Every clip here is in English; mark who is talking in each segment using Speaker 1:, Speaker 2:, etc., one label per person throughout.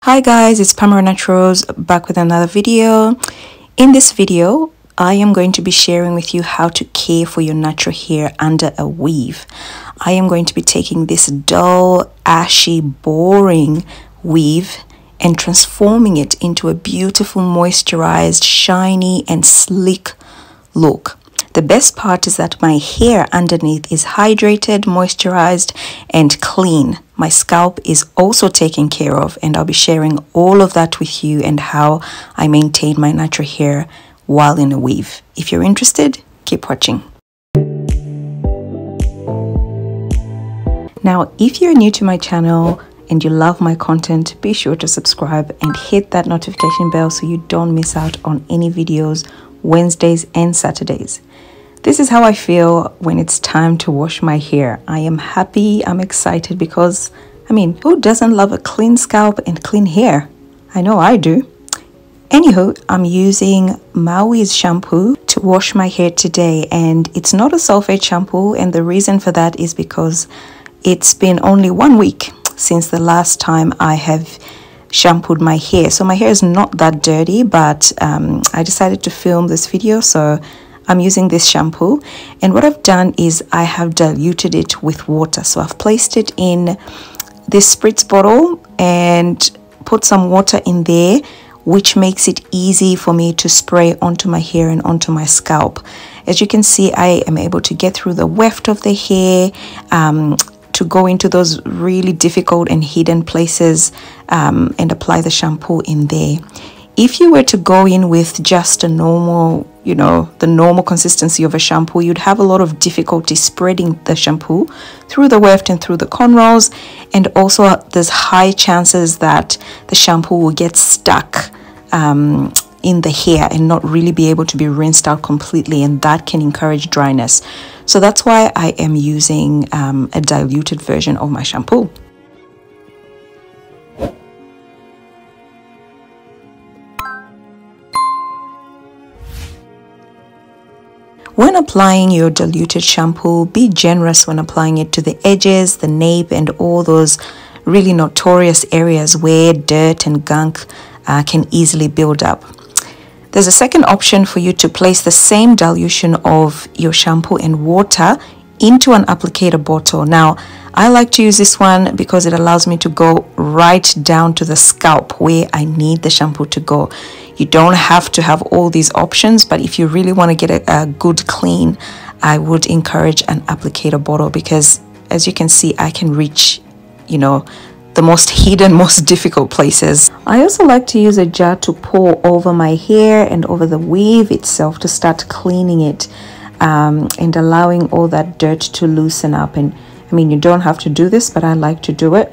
Speaker 1: Hi guys, it's Pamela Naturals back with another video. In this video, I am going to be sharing with you how to care for your natural hair under a weave. I am going to be taking this dull, ashy, boring weave and transforming it into a beautiful, moisturized, shiny and sleek look. The best part is that my hair underneath is hydrated, moisturized, and clean. My scalp is also taken care of, and I'll be sharing all of that with you and how I maintain my natural hair while in a weave. If you're interested, keep watching. Now, if you're new to my channel and you love my content, be sure to subscribe and hit that notification bell so you don't miss out on any videos Wednesdays and Saturdays. This is how I feel when it's time to wash my hair. I am happy, I'm excited because, who doesn't love a clean scalp and clean hair? I know I do. Anywho, I'm using Maui's shampoo to wash my hair today, and it's not a sulfate shampoo, and the reason for that is because it's been only 1 week since the last time I have shampooed my hair. So my hair is not that dirty, but I decided to film this video, so I'm using this shampoo, and what I've done is I have diluted it with water. So I've placed it in this spritz bottle and put some water in there, which makes it easy for me to spray onto my hair and onto my scalp. As you can see, I am able to get through the weft of the hair, to go into those really difficult and hidden places and apply the shampoo in there. If you were to go in with just a normal, the normal consistency of a shampoo, you'd have a lot of difficulty spreading the shampoo through the weft and through the cornrows. And also there's high chances that the shampoo will get stuck in the hair and not really be able to be rinsed out completely. And that can encourage dryness. So that's why I am using a diluted version of my shampoo. When applying your diluted shampoo, be generous when applying it to the edges, the nape, and all those really notorious areas where dirt and gunk can easily build up. There's a second option for you to place the same dilution of your shampoo and water into an applicator bottle. Now, I like to use this one because it allows me to go right down to the scalp where I need the shampoo to go. You don't have to have all these options, but if you really want to get a good clean, I would encourage an applicator bottle because, as you can see, I can reach, the most hidden, most difficult places. I also like to use a jar to pour over my hair and over the weave itself to start cleaning it and allowing all that dirt to loosen up. And you don't have to do this, but I like to do it.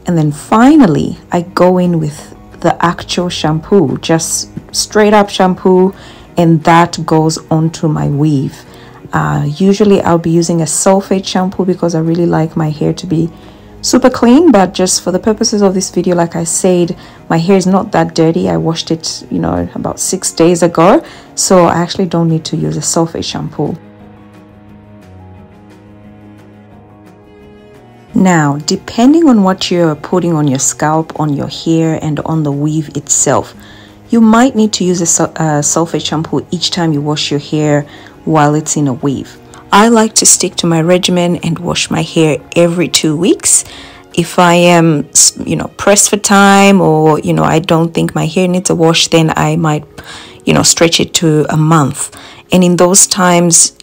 Speaker 1: And then finally, I go in with the actual shampoo, just straight up shampoo, and that goes onto my weave. Usually I'll be using a sulfate shampoo because I really like my hair to be super clean, but just for the purposes of this video, like I said, my hair is not that dirty. I washed it, about 6 days ago, so I actually don't need to use a sulfate shampoo. Now, depending on what you're putting on your scalp, on your hair, and on the weave itself, you might need to use a sulfate shampoo each time you wash your hair while it's in a weave. I like to stick to my regimen and wash my hair every 2 weeks. If I am, pressed for time, or, I don't think my hair needs a wash, then I might, stretch it to a month. And in those times,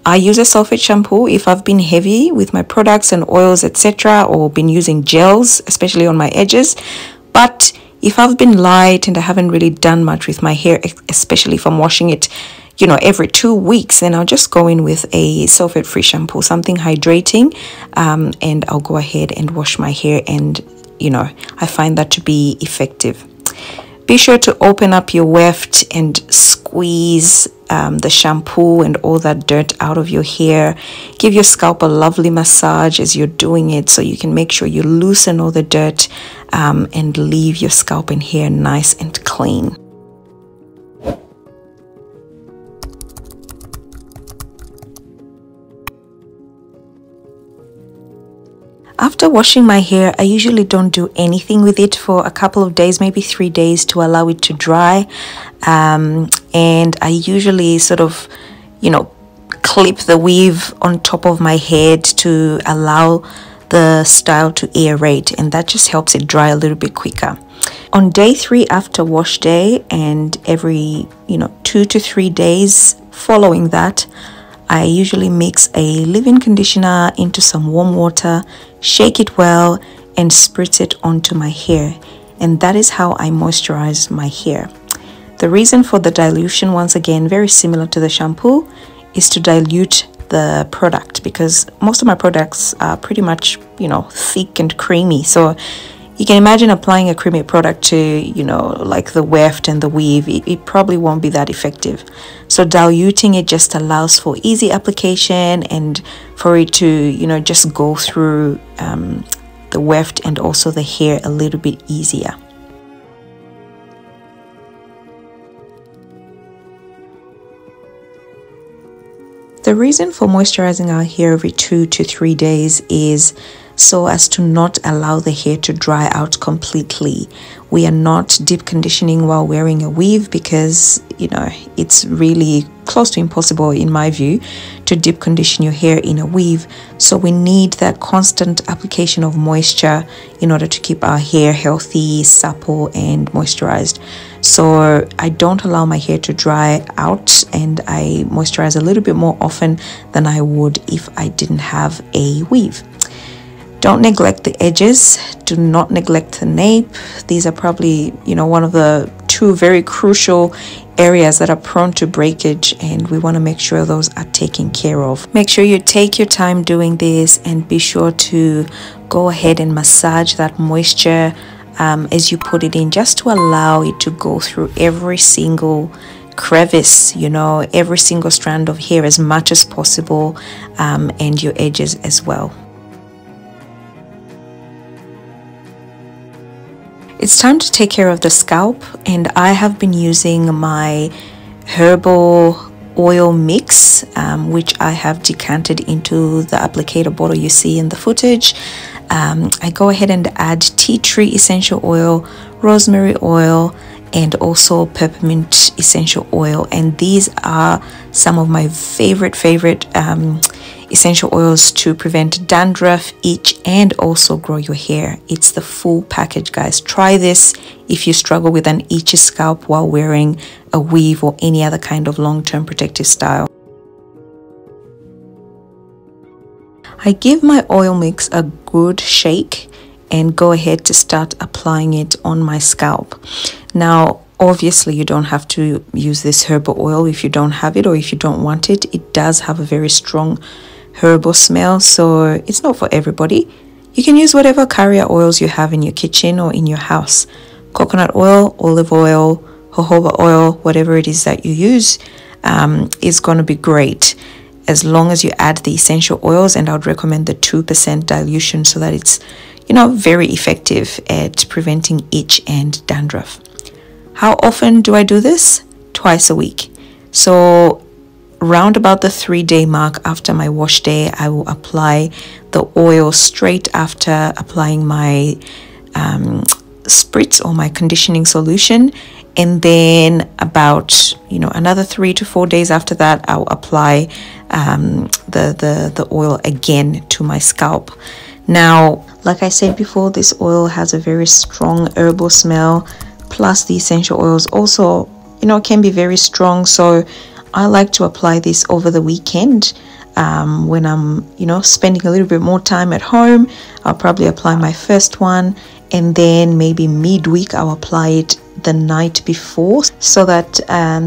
Speaker 1: I use a sulfate shampoo if I've been heavy with my products and oils, etc., or been using gels, especially on my edges. But if I've been light and I haven't really done much with my hair, especially if I'm washing it, every 2 weeks, then I'll just go in with a sulfate-free shampoo, something hydrating, and I'll go ahead and wash my hair, and, I find that to be effective. Be sure to open up your weft and squeeze the shampoo and all that dirt out of your hair. Give your scalp a lovely massage as you're doing it so you can make sure you loosen all the dirt and leave your scalp and hair nice and clean. After washing my hair, I usually don't do anything with it for a couple of days, maybe 3 days, to allow it to dry. And I usually sort of, clip the weave on top of my head to allow the style to aerate, and that just helps it dry a little bit quicker. On day 3 after wash day, and every 2 to 3 days following that, I usually mix a leave-in conditioner into some warm water, shake it well, and spritz it onto my hair. And that is how I moisturize my hair. The reason for the dilution, once again, very similar to the shampoo, is to dilute the product, because most of my products are pretty much, thick and creamy. So you can imagine applying a creamy product to, like the weft and the weave. It probably won't be that effective. So diluting it just allows for easy application and for it to, just go through the weft and also the hair a little bit easier. The reason for moisturizing our hair every 2 to 3 days is so as to not allow the hair to dry out completely. We are not deep conditioning while wearing a weave because, it's really close to impossible, in my view, to deep condition your hair in a weave. So we need that constant application of moisture in order to keep our hair healthy, supple, and moisturized. So I don't allow my hair to dry out, and I moisturize a little bit more often than I would if I didn't have a weave. Don't neglect the edges. Do not neglect the nape. These are probably, one of the 2 very crucial areas that are prone to breakage, and we want to make sure those are taken care of. Make sure you take your time doing this, and be sure to go ahead and massage that moisture as you put it in, just to allow it to go through every single crevice, every single strand of hair as much as possible, and your edges as well. It's time to take care of the scalp, and I have been using my Herbal oil mix, which I have decanted into the applicator bottle you see in the footage. I go ahead and add tea tree essential oil, rosemary oil, and also peppermint essential oil, and these are some of my favorite essential oils to prevent dandruff, itch, and also grow your hair. It's the full package, guys. Try this if you struggle with an itchy scalp while wearing a weave or any other kind of long-term protective style. I give my oil mix a good shake and go ahead to start applying it on my scalp. Now, obviously, you don't have to use this herbal oil if you don't have it or if you don't want it. It does have a very strong herbal smell, so it's not for everybody. You can use whatever carrier oils you have in your kitchen or in your house. Coconut oil, olive oil, jojoba oil, whatever it is that you use is going to be great, as long as you add the essential oils, and I would recommend the 2% dilution so that it's very effective at preventing itch and dandruff. How often do I do this? Twice a week. So round about the 3-day mark after my wash day, I will apply the oil straight after applying my spritz or my conditioning solution, and then about another 3 to 4 days after that, I'll apply the oil again to my scalp. Now, like I said before, this oil has a very strong herbal smell, plus the essential oils also can be very strong. So I like to apply this over the weekend when I'm spending a little bit more time at home. I'll probably apply my first one, and then maybe midweek I'll apply it the night before, so that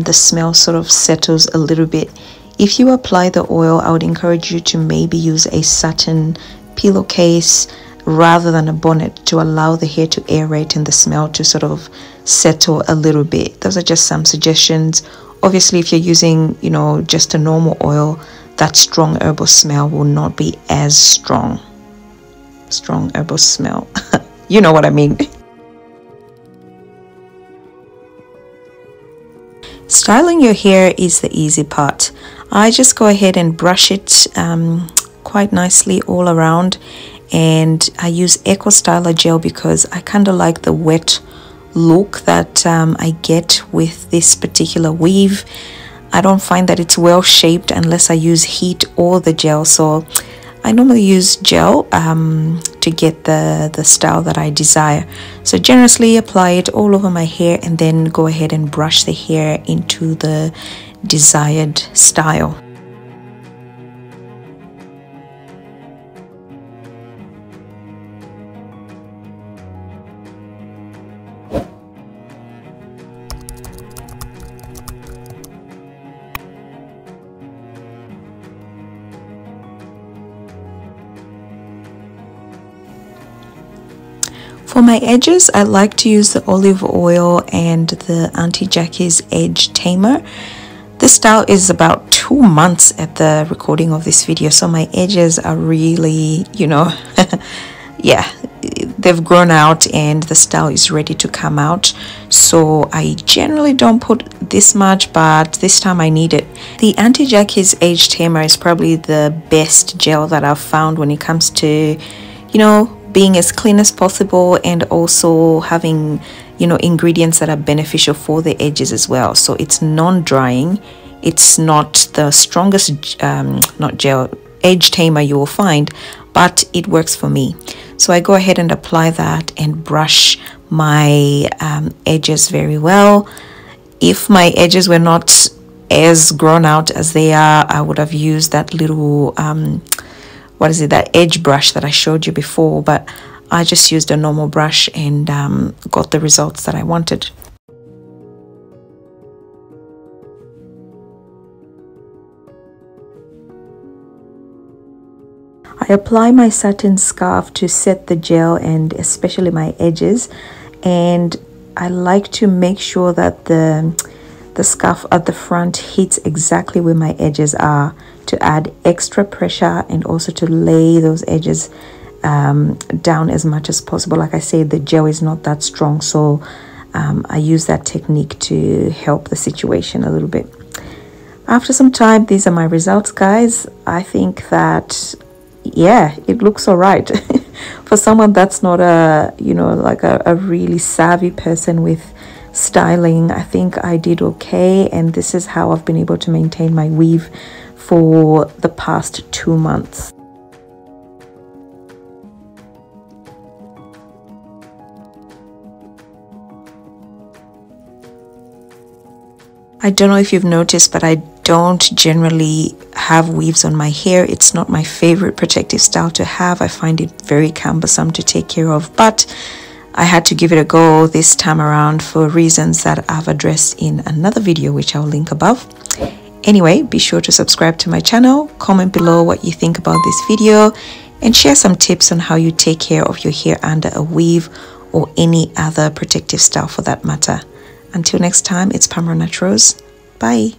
Speaker 1: the smell sort of settles a little bit. If you apply the oil, I would encourage you to maybe use a satin pillowcase rather than a bonnet to allow the hair to aerate and the smell to sort of settle a little bit. Those are just some suggestions. Obviously, if you're using just a normal oil, that strong herbal smell will not be as strong. Strong herbal smell. You know what I mean. Styling your hair is the easy part. I just go ahead and brush it quite nicely all around, and I use Eco Styler gel because I kind of like the wet look that I get with this particular weave. I don't find that it's well shaped unless I use heat or the gel, so I normally use gel to get the style that I desire. So generously apply it all over my hair and then go ahead and brush the hair into the desired style. For my edges, I like to use the olive oil and the Auntie Jackie's Edge Tamer. This style is about 2 months at the recording of this video, so my edges are really, you know, yeah, they've grown out and the style is ready to come out. So I generally don't put this much, but this time I need it. The Auntie Jackie's Edge Tamer is probably the best gel that I've found when it comes to, you know, being as clean as possible and also having, you know, ingredients that are beneficial for the edges as well. So it's non-drying, it's not the strongest not gel edge tamer you will find, but it works for me. So I go ahead and apply that and brush my edges very well. If my edges were not as grown out as they are, I would have used that little what is it, that edge brush that I showed you before, but I just used a normal brush and got the results that I wanted. I apply my satin scarf to set the gel and especially my edges, and I like to make sure that the scarf at the front hits exactly where my edges are, to add extra pressure and also to lay those edges down as much as possible. Like I said, the gel is not that strong, so I use that technique to help the situation a little bit. After some time, these are my results, guys. I think that, yeah, it looks all right. For someone that's not a, you know, like a really savvy person with styling, I think I did okay, and this is how I've been able to maintain my weave for the past 2 months. I don't know if you've noticed, but I don't generally have weaves on my hair. It's not my favorite protective style to have. I find it very cumbersome to take care of, but I had to give it a go this time around for reasons that I've addressed in another video, which I'll link above. Anyway, be sure to subscribe to my channel, comment below what you think about this video, and share some tips on how you take care of your hair under a weave or any other protective style for that matter. Until next time, it's Pamela Naturals. Bye.